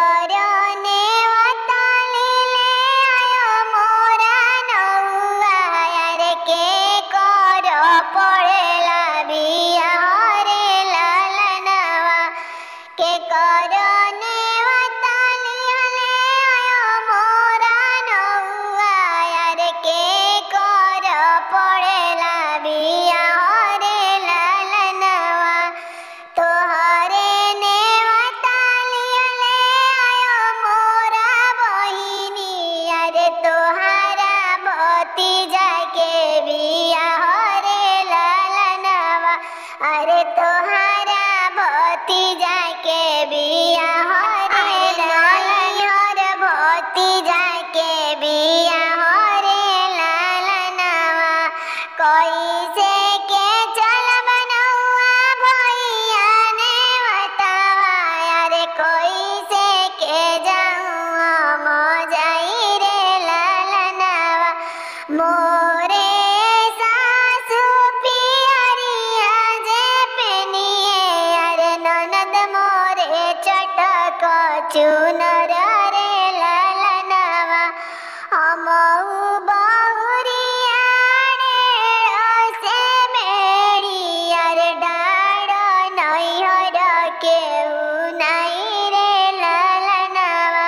करने वताली ले आयो मोरा नौआ रे के कर पड़ेला बिया रे लालनवा के करने वताली ले आयो मोरा नौआ रे के कर पड़ेला बिया रे लालनवा तोहरे ने वताली ले आयो मोरा बहिनी अरे तोहारा भतीजा के बिया रे लालनवा अरे तोहारा भतीजा के बिया रे लालनवा भतीजा के बिया रे लालनवा कैसे के चल बनौआ भैया ने बतावा अरे कैसे के जाऊँ मजाई रे लालनवा मोरे सासु पियरिया जे पेनिए अरे ननद मोरे चटक चुनर रे लालनवा हमहु बहुरिया से मेरी अरे डाड़ नैहर केहू नहीं रे लालनवा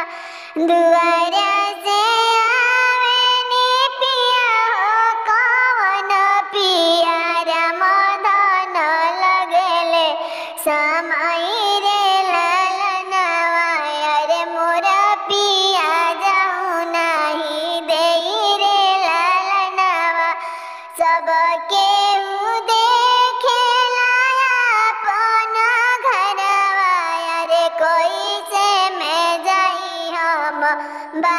दुआरा से आवेनी पिया हो कवन पिया रामधन लगेले समाई रे लालनवा अरे मोरा पिया जाऊँ नहीं देई रे लालनवा सबके देखेला अपन घरवा अरे कैसे मैं जाई हम बा